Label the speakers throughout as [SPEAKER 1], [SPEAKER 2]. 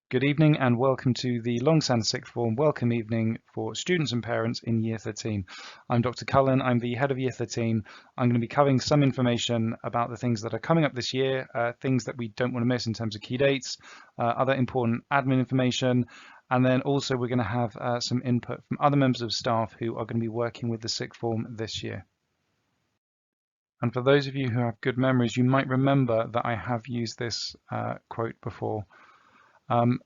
[SPEAKER 1] Good evening and welcome to the Longsands Sixth Form welcome evening for students and parents in Year 13. I'm Dr. Cullen, I'm the head of Year 13. I'm going to be covering some information about the things that are coming up this year, things that we don't want to miss in terms of key dates, other important admin information, and then also we're going to have some input from other members of staff who are going to be working with the Sixth Form this year. And for those of you who have good memories, you might remember that I have used this quote before.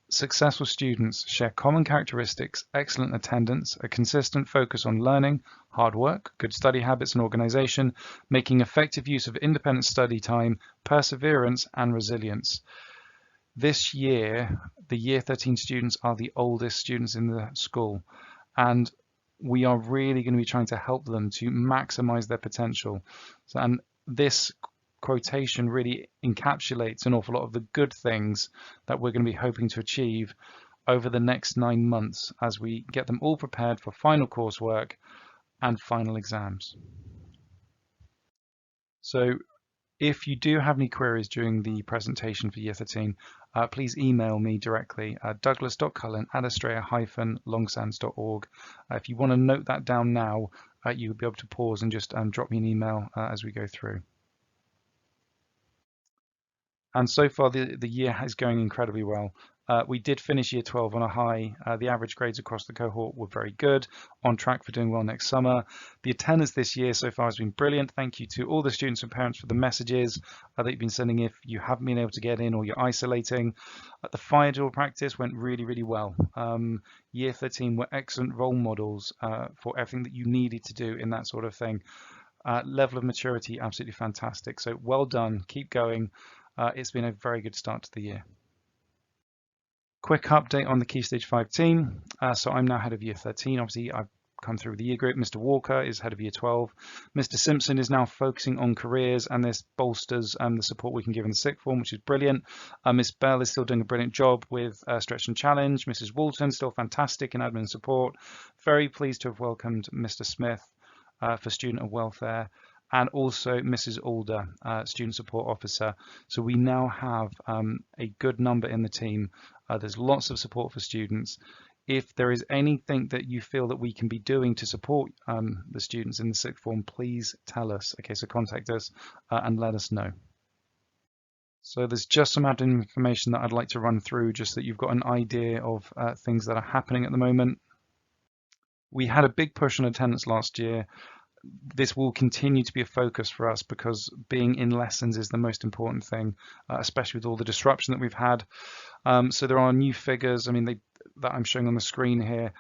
[SPEAKER 1] Successful students share common characteristics: excellent attendance, a consistent focus on learning, hard work, good study habits and organization, making effective use of independent study time, perseverance and resilience. This year, the Year 13 students are the oldest students in the school, and we are really going to be trying to help them to maximize their potential. And this quotation really encapsulates an awful lot of the good things that we're going to be hoping to achieve over the next 9 months as we get them all prepared for final coursework and final exams. So if you do have any queries during the presentation for Year 13, please email me directly at douglas.cullen@australia-longsands.org. If you want to note that down now, you'll be able to pause and just drop me an email as we go through. And so far, the year is going incredibly well. We did finish Year 12 on a high. The average grades across the cohort were very good, on track for doing well next summer. The attendance this year so far has been brilliant. Thank you to all the students and parents for the messages that you've been sending if you haven't been able to get in or you're isolating. The fire drill practice went really, really well. Year 13 were excellent role models for everything that you needed to do in that sort of thing. Level of maturity, absolutely fantastic. So well done, keep going. It's been a very good start to the year. Quick update on the Key Stage 5 team. So I'm now head of Year 13. Obviously, I've come through the year group. Mr. Walker is head of Year 12. Mr. Simpson is now focusing on careers, and this bolsters the support we can give in the Sixth Form, which is brilliant. Miss Bell is still doing a brilliant job with Stretch and Challenge. Mrs. Walton still fantastic in admin support. Very pleased to have welcomed Mr. Smith for student and welfare, and also Mrs. Alder, Student Support Officer. So we now have a good number in the team. There's lots of support for students. If there is anything that you feel that we can be doing to support the students in the Sixth Form, please tell us. Okay, so contact us and let us know. So there's just some added information that I'd like to run through, just so that you've got an idea of things that are happening at the moment. We had a big push on attendance last year. This will continue to be a focus for us because being in lessons is the most important thing, especially with all the disruption that we've had. So there are new figures, that I'm showing on the screen here.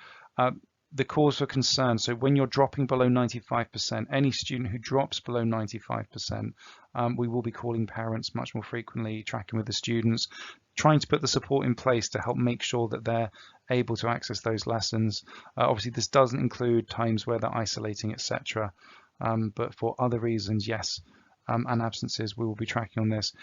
[SPEAKER 1] The cause for concern, so when you're dropping below 95%, any student who drops below 95%, we will be calling parents much more frequently, tracking with the students, trying to put the support in place to help make sure that they're able to access those lessons. Obviously, this doesn't include times where they're isolating, etc. But for other reasons, yes, and absences, we will be tracking on this.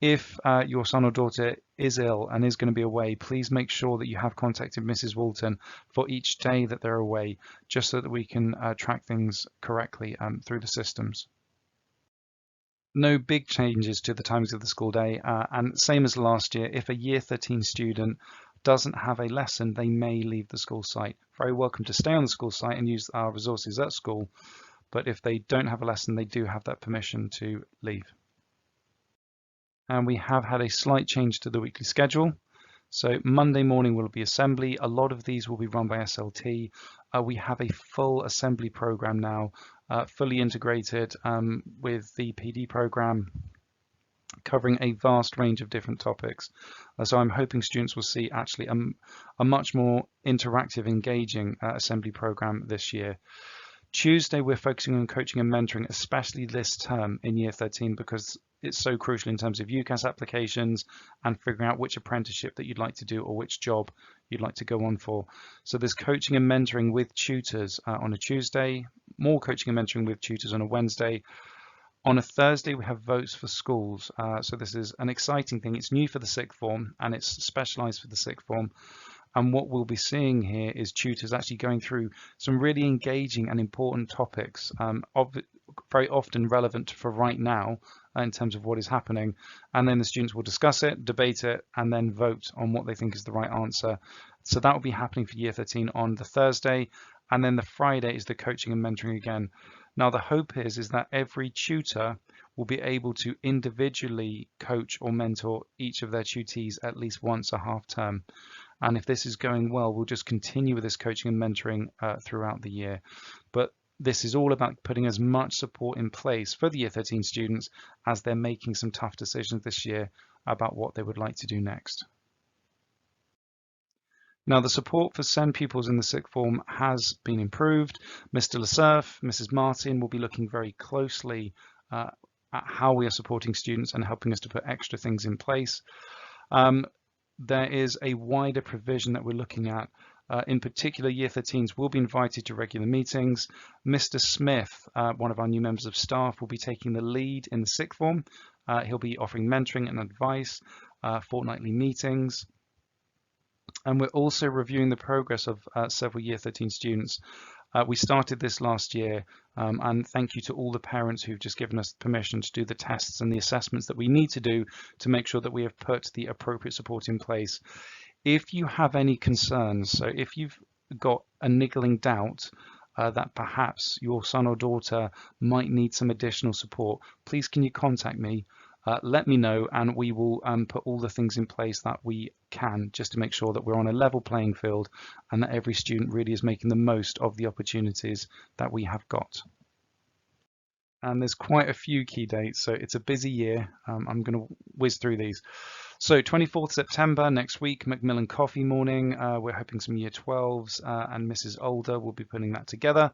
[SPEAKER 1] If your son or daughter is ill and is going to be away, please make sure that you have contacted Mrs. Walton for each day that they're away, just so that we can track things correctly through the systems. No big changes to the times of the school day, and same as last year, if a Year 13 student doesn't have a lesson, they may leave the school site. Very welcome to stay on the school site and use our resources at school, but if they don't have a lesson, they do have that permission to leave. And we have had a slight change to the weekly schedule. So Monday morning will be assembly. A lot of these will be run by SLT. We have a full assembly program now, fully integrated with the PD program, covering a vast range of different topics. So I'm hoping students will see actually a much more interactive, engaging assembly program this year. Tuesday, we're focusing on coaching and mentoring, especially this term in Year 13, because it's so crucial in terms of UCAS applications and figuring out which apprenticeship that you'd like to do or which job you'd like to go on for. So there's coaching and mentoring with tutors on a Tuesday, more coaching and mentoring with tutors on a Wednesday. On a Thursday, we have votes for schools. So this is an exciting thing. It's new for the Sixth Form and it's specialised for the Sixth Form. And what we'll be seeing here is tutors actually going through some really engaging and important topics, very often relevant for right now, in terms of what is happening, and then the students will discuss it, debate it, and then vote on what they think is the right answer. So that will be happening for Year 13 on the Thursday, and then the Friday is the coaching and mentoring again. Now the hope is that every tutor will be able to individually coach or mentor each of their tutees at least once a half term. And if this is going well, we'll just continue with this coaching and mentoring throughout the year. But this is all about putting as much support in place for the Year 13 students as they're making some tough decisions this year about what they would like to do next. Now, the support for SEND pupils in the sixth form has been improved. Mr. Lesurf, Mrs. Martin will be looking very closely at how we are supporting students and helping us to put extra things in place. There is a wider provision that we're looking at. In particular, Year 13s will be invited to regular meetings. Mr. Smith, one of our new members of staff, will be taking the lead in the sixth form. He'll be offering mentoring and advice, fortnightly meetings. And we're also reviewing the progress of several Year 13 students. We started this last year, and thank you to all the parents who've just given us permission to do the tests and the assessments that we need to do to make sure that we have put the appropriate support in place. If you have any concerns, so if you've got a niggling doubt that perhaps your son or daughter might need some additional support, please can you contact me? Let me know, and we will put all the things in place that we can just to make sure that we're on a level playing field and that every student really is making the most of the opportunities that we have got. And there's quite a few key dates, so it's a busy year. I'm going to whiz through these. So 24th September next week, Macmillan Coffee Morning. We're hoping some Year 12s and Mrs. Older will be putting that together.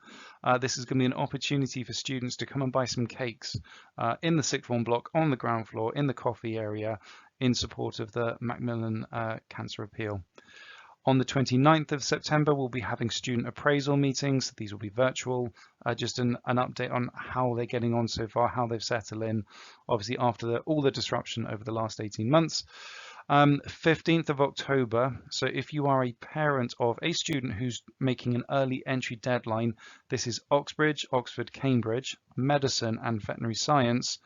[SPEAKER 1] This is going to be an opportunity for students to come and buy some cakes in the sixth form block on the ground floor in the coffee area in support of the Macmillan Cancer Appeal. On the 29th of September, we'll be having student appraisal meetings. These will be virtual. Just an update on how they're getting on so far, how they've settled in, obviously after all the disruption over the last 18 months. 15th of October, so if you are a parent of a student who's making an early entry deadline, this is Oxbridge, Oxford, Cambridge, Medicine and Veterinary Science.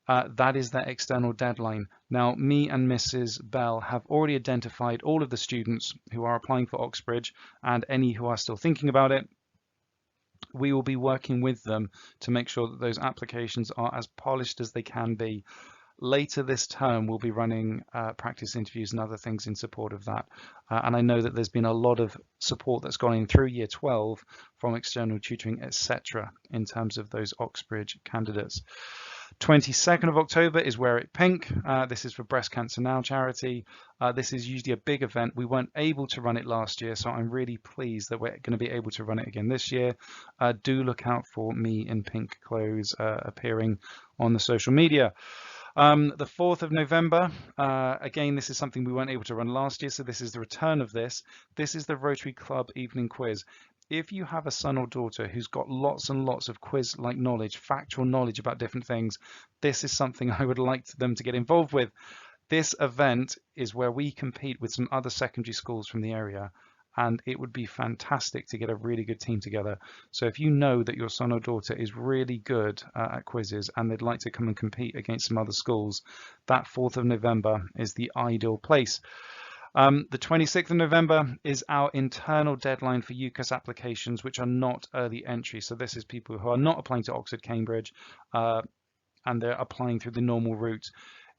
[SPEAKER 1] That is their external deadline. Now, me and Mrs. Bell have already identified all of the students who are applying for Oxbridge and any who are still thinking about it. We will be working with them to make sure that those applications are as polished as they can be. Later this term, we'll be running practice interviews and other things in support of that. And I know that there's been a lot of support that's gone in through Year 12 from external tutoring, etc., in terms of those Oxbridge candidates. 22nd of October is Wear It Pink. This is for Breast Cancer Now charity. This is usually a big event. We weren't able to run it last year, so I'm really pleased that we're going to be able to run it again this year. Do look out for me in pink clothes appearing on the social media. The 4th of November, again, this is something we weren't able to run last year, so this is the return of this. This is the Rotary Club Evening Quiz. If you have a son or daughter who's got lots and lots of quiz-like knowledge, factual knowledge about different things, this is something I would like them to get involved with. This event is where we compete with some other secondary schools from the area, and it would be fantastic to get a really good team together. So if you know that your son or daughter is really good at quizzes and they'd like to come and compete against some other schools, that 4th of November is the ideal place. The 26th of November is our internal deadline for UCAS applications, which are not early entry. So this is people who are not applying to Oxford, Cambridge, and they're applying through the normal route.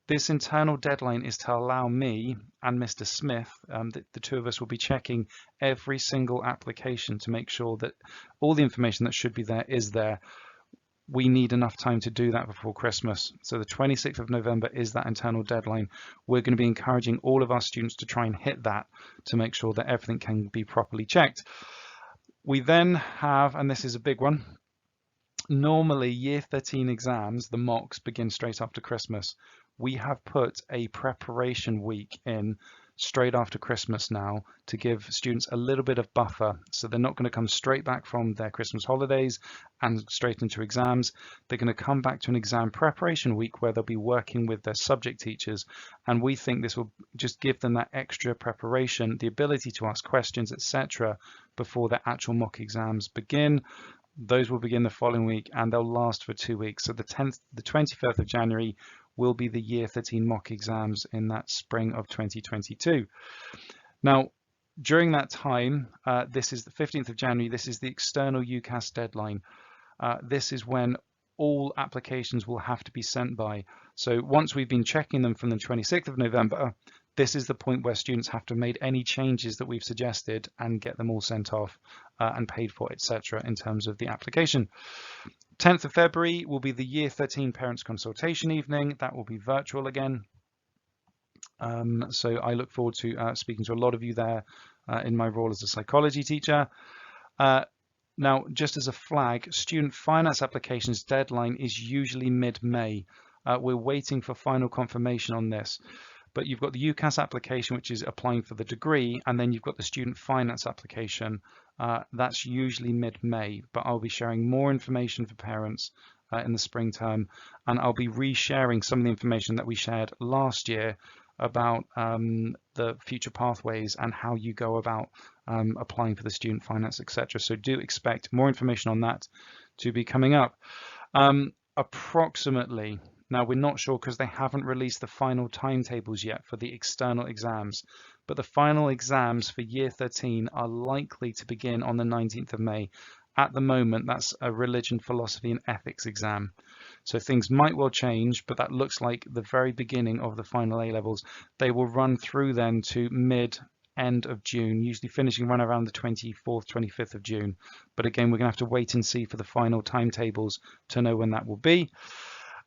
[SPEAKER 1] This internal deadline is to allow me and Mr. Smith, the two of us will be checking every single application to make sure that all the information that should be there is there. We need enough time to do that before Christmas. So the 26th of November is that internal deadline. We're going to be encouraging all of our students to try and hit that to make sure that everything can be properly checked. We then have, and this is a big one, normally Year 13 exams, the mocks, begin straight after Christmas. We have put a preparation week in straight after Christmas now to give students a little bit of buffer, so they're not going to come straight back from their Christmas holidays and straight into exams. They're going to come back to an exam preparation week where they'll be working with their subject teachers, and we think this will just give them that extra preparation, the ability to ask questions, etc., before their actual mock exams begin. Those will begin the following week and they'll last for 2 weeks. So the 25th of January will be the Year 13 mock exams in that spring of 2022. Now, during that time, this is the 15th of January, this is the external UCAS deadline. This is when all applications will have to be sent by. So once we've been checking them from the 26th of November, this is the point where students have to have made any changes that we've suggested and get them all sent off and paid for, etc. in terms of the application. 10th of February will be the Year 13 Parents Consultation Evening. That will be virtual again. So I look forward to speaking to a lot of you there in my role as a psychology teacher. Now, just as a flag, student finance applications deadline is usually mid-May. We're waiting for final confirmation on this. But you've got the UCAS application, which is applying for the degree, and then you've got the student finance application. That's usually mid-May, but I'll be sharing more information for parents in the spring term, and I'll be resharing some of the information that we shared last year about the future pathways and how you go about applying for the student finance, etc. So do expect more information on that to be coming up. Approximately, now we're not sure because they haven't released the final timetables yet for the external exams, but the final exams for Year 13 are likely to begin on the 19th of May. At the moment, that's a religion, philosophy and ethics exam. So things might well change, but that looks like the very beginning of the final A-levels. They will run through then to end of June, usually finishing around the 24th, 25th of June. But again, we're going to have to wait and see for the final timetables to know when that will be.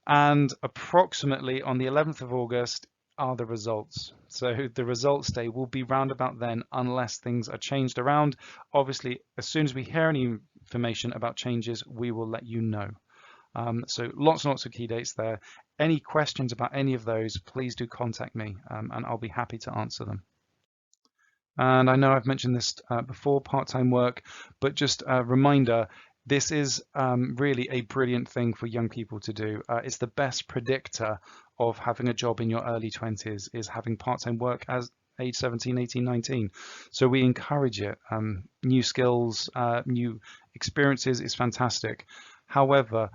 [SPEAKER 1] And approximately on the 11th of August are the results. So the results day will be round about then, unless things are changed around. Obviously, as soon as we hear any information about changes, we will let you know. So lots and lots of key dates there. Any questions about any of those, please do contact me and I'll be happy to answer them. And I know I've mentioned this before, part-time work, but just a reminder, this is really a brilliant thing for young people to do. It's the best predictor of having a job in your early 20s, is having part-time work as age 17, 18, 19. So we encourage it. New skills, new experiences is fantastic. However,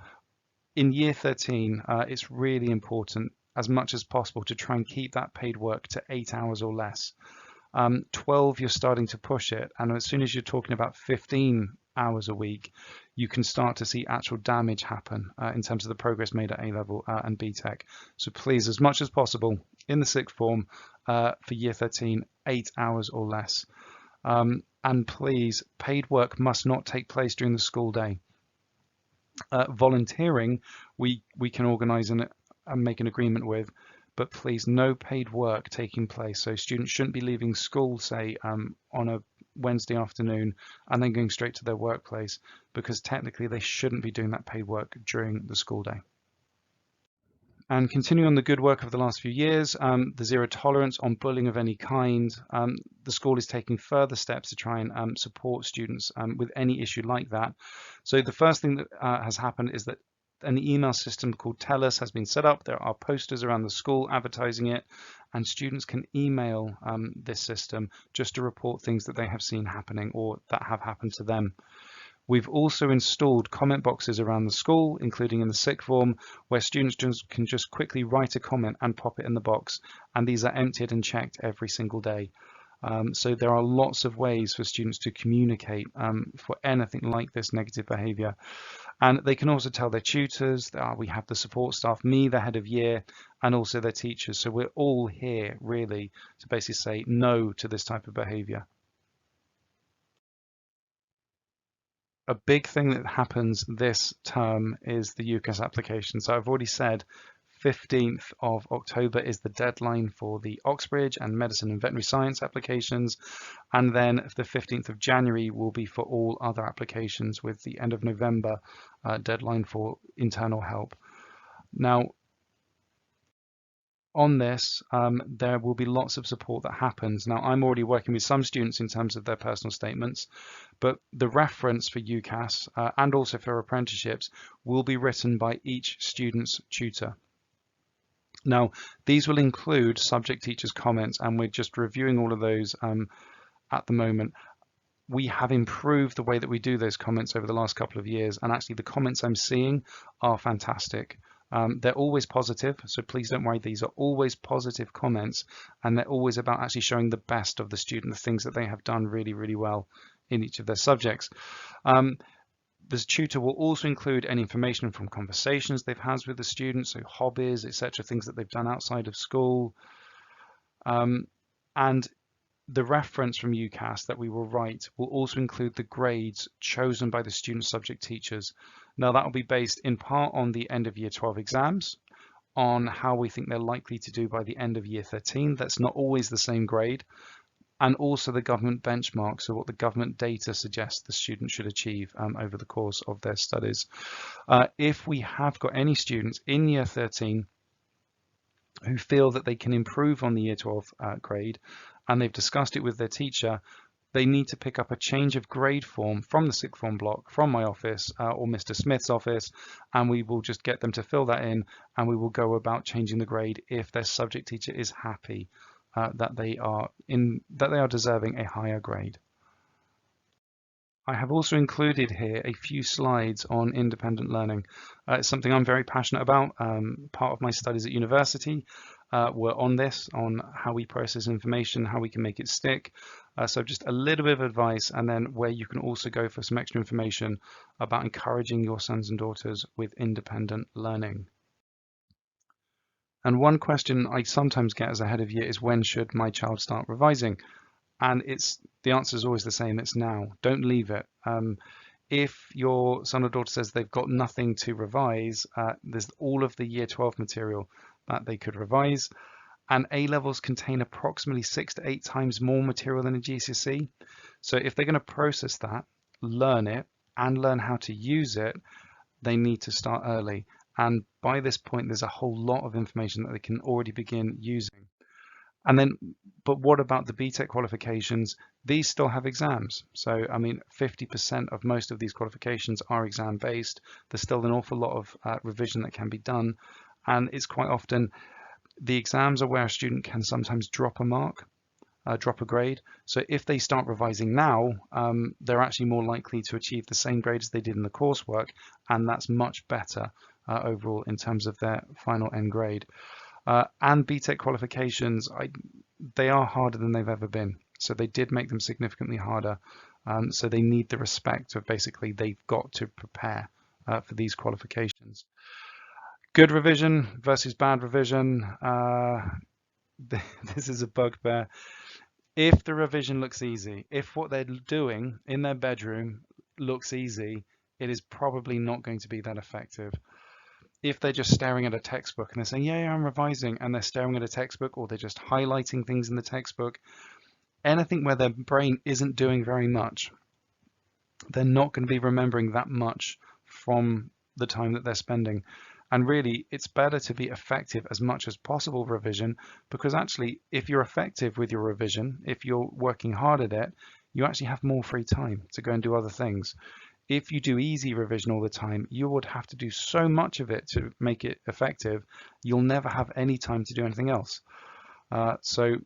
[SPEAKER 1] in Year 13, it's really important as much as possible to try and keep that paid work to 8 hours or less. 12, you're starting to push it. And as soon as you're talking about 15 hours a week, you can start to see actual damage happen in terms of the progress made at A-level and BTEC. So please, as much as possible in the sixth form for Year 13, 8 hours or less. And please, paid work must not take place during the school day. Volunteering, we can organise and make an agreement with, but please, no paid work taking place. So students shouldn't be leaving school, say, on a Wednesday afternoon and then going straight to their workplace, because technically they shouldn't be doing that paid work during the school day. And continuing on the good work of the last few years, the zero tolerance on bullying of any kind, the school is taking further steps to try and support students with any issue like that. So the first thing that has happened is that an email system called Tell Us has been set up. There are posters around the school advertising it, and students can email this system just to report things that they have seen happening or that have happened to them. We've also installed comment boxes around the school, including in the sixth form, where students can just quickly write a comment and pop it in the box, and these are emptied and checked every single day. So there are lots of ways for students to communicate for anything like this negative behaviour. And they can also tell their tutors. We have the support staff, me, the head of year, and also their teachers. So we're all here really to basically say no to this type of behaviour. A big thing that happens this term is the UCAS application. So I've already said 15th of October is the deadline for the Oxbridge and medicine and veterinary science applications. And then the 15th of January will be for all other applications, with the end of November deadline for internal help. Now, on this, there will be lots of support that happens. Now, I'm already working with some students in terms of their personal statements, but the reference for UCAS and also for apprenticeships will be written by each student's tutor. Now, these will include subject teachers' comments, and we're just reviewing all of those at the moment. we have improved the way that we do those comments over the last couple of years, and actually the comments I'm seeing are fantastic. They're always positive, so please don't worry, these are always positive comments, and they're always about actually showing the best of the student, the things that they have done really, really well in each of their subjects. This tutor will also include any information from conversations they've had with the students, so hobbies, etc., things that they've done outside of school. And the reference from UCAS that we will write will also include the grades chosen by the student subject teachers. Now that will be based in part on the end of year 12 exams, on how we think they're likely to do by the end of year 13. That's not always the same grade. And also the government benchmark, so what the government data suggests the student should achieve over the course of their studies. If we have got any students in year 13 who feel that they can improve on the year 12 grade, and they've discussed it with their teacher, they need to pick up a change of grade form from the sixth form block, from my office or Mr. Smith's office, and we will just get them to fill that in, and we will go about changing the grade if their subject teacher is happy that they are deserving a higher grade. I have also included here a few slides on independent learning. It's something I'm very passionate about. Part of my studies at university were on this, on how we process information, how we can make it stick. So just a little bit of advice, and then where you can also go for some extra information about encouraging your sons and daughters with independent learning. And one question I sometimes get as a head of year is, when should my child start revising? And the answer is always the same. It's now. Don't leave it. If your son or daughter says they've got nothing to revise, there's all of the year 12 material that they could revise. And A-levels contain approximately 6 to 8 times more material than a GCSE. So if they're going to process that, learn it, and learn how to use it, they need to start early. And by this point, there's a whole lot of information that they can already begin using. And then, but what about the BTEC qualifications? These still have exams. So, I mean, 50% of most of these qualifications are exam based. There's still an awful lot of revision that can be done. And it's quite often, the exams are where a student can sometimes drop a mark, drop a grade. So if they start revising now, they're actually more likely to achieve the same grade as they did in the coursework. And that's much better overall in terms of their final end grade. And BTEC qualifications, they are harder than they've ever been. So they did make them significantly harder. So they need the respect of basically they've got to prepare for these qualifications. Good revision versus bad revision. This is a bugbear. If the revision looks easy, if what they're doing in their bedroom looks easy, it is probably not going to be that effective. If they're just staring at a textbook and they're saying, yeah, I'm revising, and they're staring at a textbook, or they're just highlighting things in the textbook, anything where their brain isn't doing very much, they're not going to be remembering that much from the time that they're spending. And really, it's better to be effective as much as possible revision, because actually, if you're effective with your revision, if you're working hard at it, you actually have more free time to go and do other things. If you do easy revision all the time, you would have to do so much of it to make it effective, you'll never have any time to do anything else. So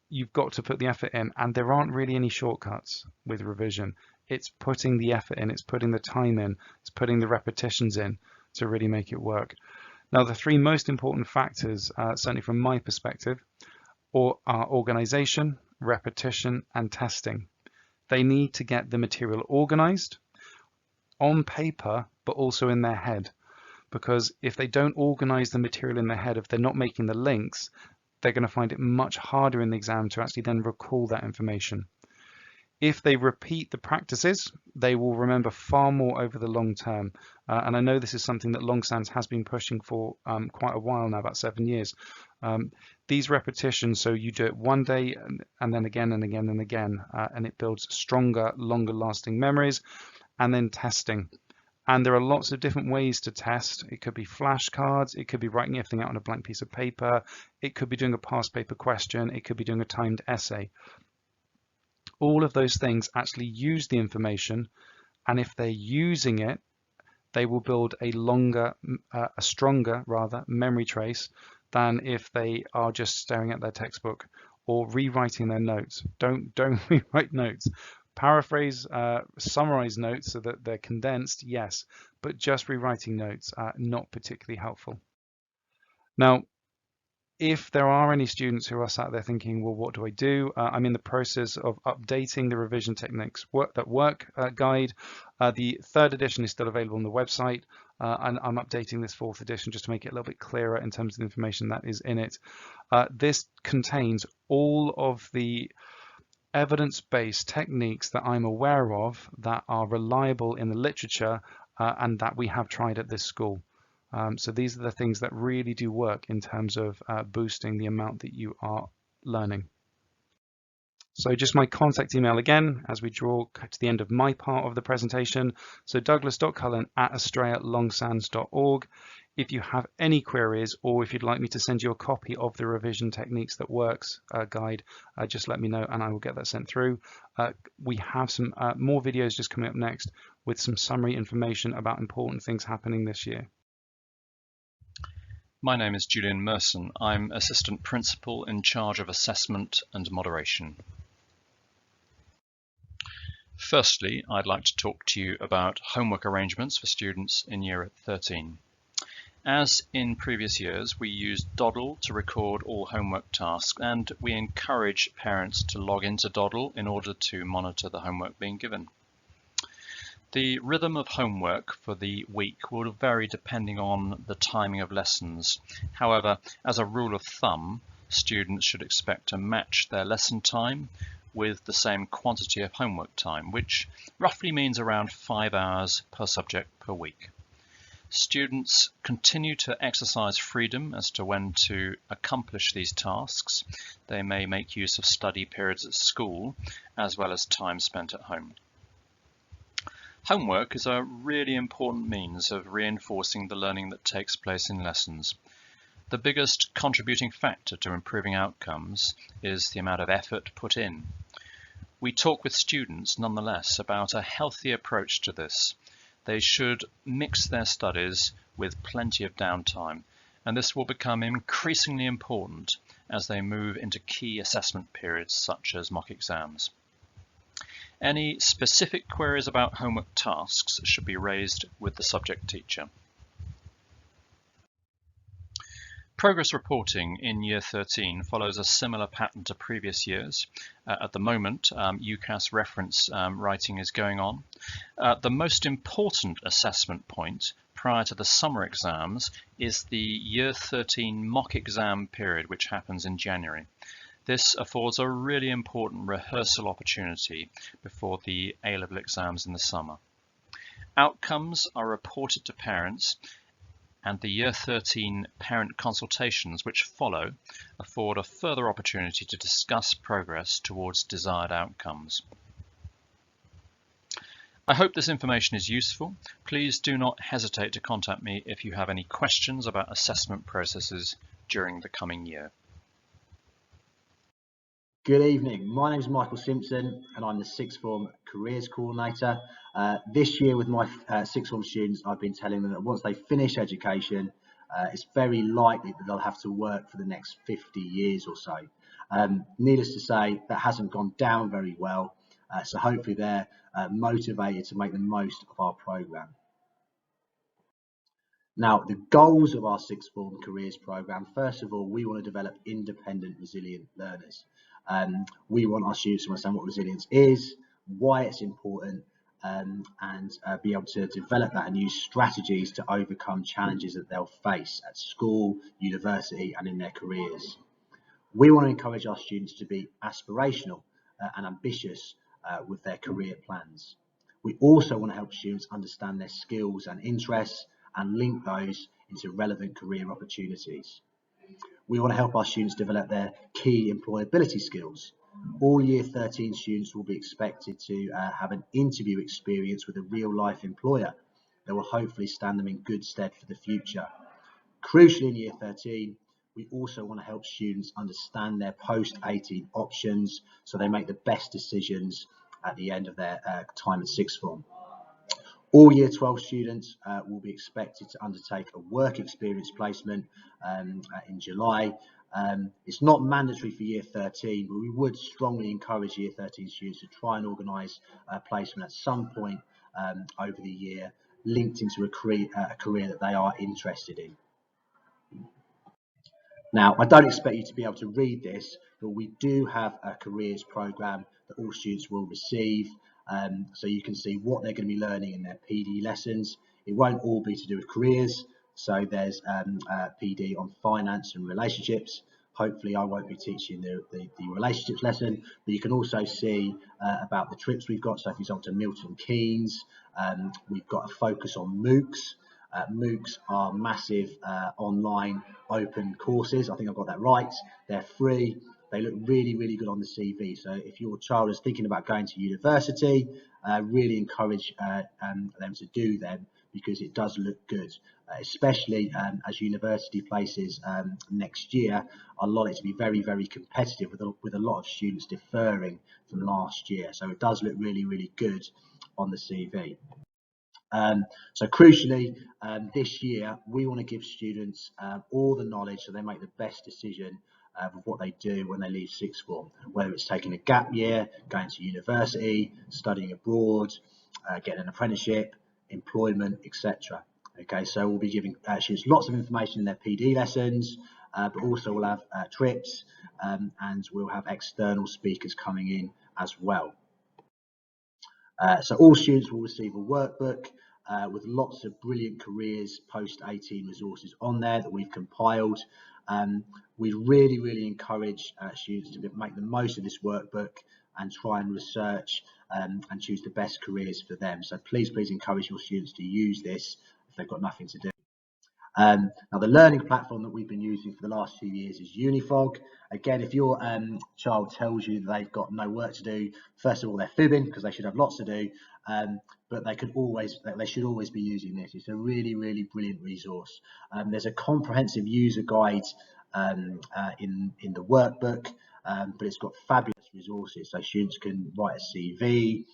[SPEAKER 1] you've got to put the effort in, and there aren't really any shortcuts with revision. It's putting the effort in, it's putting the time in, it's putting the repetitions in to really make it work. Now, the three most important factors, certainly from my perspective, are organization, repetition, and testing. They need to get the material organized on paper, but also in their head. Because if they don't organize the material in their head, if they're not making the links, they're going to find it much harder in the exam to actually then recall that information. If they repeat the practices, they will remember far more over the long term. And I know this is something that Longsands has been pushing for quite a while now, about 7 years. These repetitions, so you do it one day and then again and again and again, and it builds stronger, longer lasting memories. And then testing. And there are lots of different ways to test. It could be flashcards, it could be writing everything out on a blank piece of paper, it could be doing a past paper question, it could be doing a timed essay. All of those things actually use the information, and if they're using it, they will build a stronger memory trace than if they are just staring at their textbook or rewriting their notes. Don't rewrite notes. Paraphrase, summarize notes so that they're condensed, yes, but just rewriting notes, not particularly helpful. Now, if there are any students who are sat there thinking, well, what do I do? I'm in the process of updating the revision techniques guide. The 3rd edition is still available on the website, and I'm updating this 4th edition just to make it a little bit clearer in terms of the information that is in it. This contains all of the evidence-based techniques that I'm aware of that are reliable in the literature and that we have tried at this school. So these are the things that really do work in terms of boosting the amount that you are learning. So just my contact email again as we draw to the end of my part of the presentation. So douglas.cullen@australialongsands.org. If you have any queries, or if you'd like me to send you a copy of the revision techniques that works guide, just let me know and I will get that sent through. We have some more videos just coming up next with some summary information about important things happening this year.
[SPEAKER 2] My name is Julian Merson. I'm Assistant Principal in charge of Assessment and Moderation. Firstly, I'd like to talk to you about homework arrangements for students in Year 13. As in previous years, we use Doddle to record all homework tasks, and we encourage parents to log into Doddle in order to monitor the homework being given. The rhythm of homework for the week will vary depending on the timing of lessons. However, as a rule of thumb, students should expect to match their lesson time with the same quantity of homework time, which roughly means around 5 hours per subject per week. Students continue to exercise freedom as to when to accomplish these tasks. They may make use of study periods at school, as well as time spent at home. Homework is a really important means of reinforcing the learning that takes place in lessons. The biggest contributing factor to improving outcomes is the amount of effort put in. We talk with students nonetheless about a healthy approach to this. They should mix their studies with plenty of downtime, and this will become increasingly important as they move into key assessment periods such as mock exams. Any specific queries about homework tasks should be raised with the subject teacher. Progress reporting in Year 13 follows a similar pattern to previous years. At the moment, UCAS reference writing is going on. The most important assessment point prior to the summer exams is the Year 13 mock exam period, which happens in January. This affords a really important rehearsal opportunity before the A-level exams in the summer. Outcomes are reported to parents, and the Year 13 parent consultations which follow afford a further opportunity to discuss progress towards desired outcomes. I hope this information is useful. Please do not hesitate to contact me if you have any questions about assessment processes during the coming year.
[SPEAKER 3] Good evening, my name is Michael Simpson and I'm the Sixth Form Careers Coordinator. This year with my Sixth Form students, I've been telling them that once they finish education, it's very likely that they'll have to work for the next 50 years or so. Needless to say, that hasn't gone down very well, so hopefully they're motivated to make the most of our programme. Now, the goals of our Sixth Form Careers Programme, first of all, we want to develop independent, resilient learners. We want our students to understand what resilience is, why it's important, and be able to develop that and use strategies to overcome challenges that they'll face at school, university, and in their careers. We want to encourage our students to be aspirational and ambitious with their career plans. We also want to help students understand their skills and interests and link those into relevant career opportunities. We want to help our students develop their key employability skills. All Year 13 students will be expected to have an interview experience with a real-life employer that will hopefully stand them in good stead for the future. Crucially in Year 13, we also want to help students understand their post-18 options so they make the best decisions at the end of their time at Sixth Form. All Year 12 students will be expected to undertake a work experience placement in July, It's not mandatory for year 13, but we would strongly encourage year 13 students to try and organise a placement at some point over the year linked into a career that they are interested in. Now, I don't expect you to be able to read this, but we do have a careers programme that all students will receive, so you can see what they're going to be learning in their PD lessons. It won't all be to do with careers, so there's PD on finance and relationships. Hopefully I won't be teaching the relationships lesson, but you can also see about the trips we've got. So for example, to Milton Keynes, we've got a focus on MOOCs. MOOCs are massive online open courses. I think I've got that right. They're free. They look really, really good on the CV. So if your child is thinking about going to university, really encourage them to do them because it does look good, especially as university places next year are likely to be very, very competitive with a lot of students deferring from last year. So it does look really, really good on the CV. So crucially, this year, we want to give students all the knowledge so they make the best decision of what they do when they leave sixth form, whether it's taking a gap year, going to university, studying abroad, getting an apprenticeship, employment, etc. Okay, so we'll be giving students lots of information in their PD lessons, but also we'll have trips and we'll have external speakers coming in as well. So all students will receive a workbook with lots of brilliant careers post-18 resources on there that we've compiled. We really, really encourage students to make the most of this workbook and try and research and choose the best careers for them. So please, please encourage your students to use this if they've got nothing to do. Now the learning platform that we've been using for the last few years is Unifrog. Again, if your child tells you that they've got no work to do, first of all, they're fibbing because they should have lots to do, but they should always be using this. It's a really, really brilliant resource. There's a comprehensive user guide in the workbook, but it's got fabulous resources. So students can write a CV.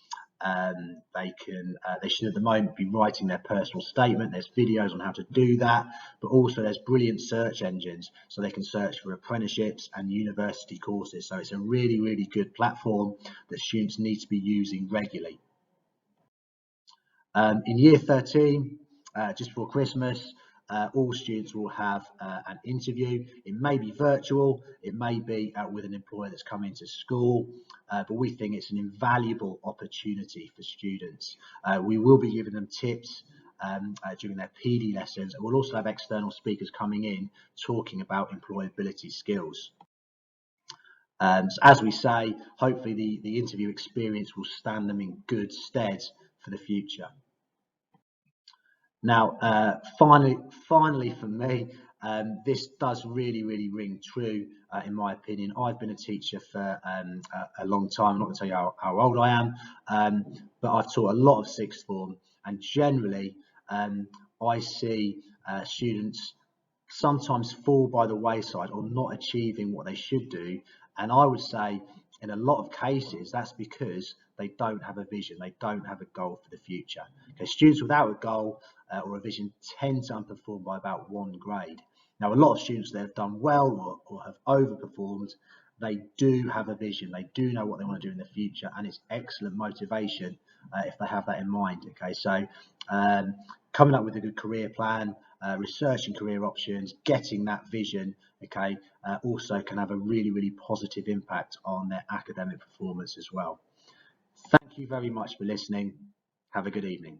[SPEAKER 3] They should at the moment be writing their personal statement. There's videos on how to do that, but also there's brilliant search engines so they can search for apprenticeships and university courses. So it's a really, really good platform that students need to be using regularly. In year 13, just before Christmas, all students will have an interview. It may be virtual, it may be with an employer that's come into school, but we think it's an invaluable opportunity for students. We will be giving them tips during their PD lessons, and we'll also have external speakers coming in talking about employability skills. So as we say, hopefully the interview experience will stand them in good stead for the future. Now, finally for me, this does really, really ring true, in my opinion. I've been a teacher for a long time. I'm not going to tell you how old I am, but I've taught a lot of sixth form, and generally, I see students sometimes fall by the wayside or not achieving what they should do. And I would say in a lot of cases, that's because they don't have a vision, they don't have a goal for the future. Okay, students without a goal or a vision tend to underperform by about 1 grade. Now, a lot of students that have done well or have overperformed, they do have a vision, they do know what they want to do in the future, and it's excellent motivation if they have that in mind. Okay, so coming up with a good career plan, researching career options, getting that vision, okay, also can have a really, really positive impact on their academic performance as well. Thank you very much for listening. Have a good evening.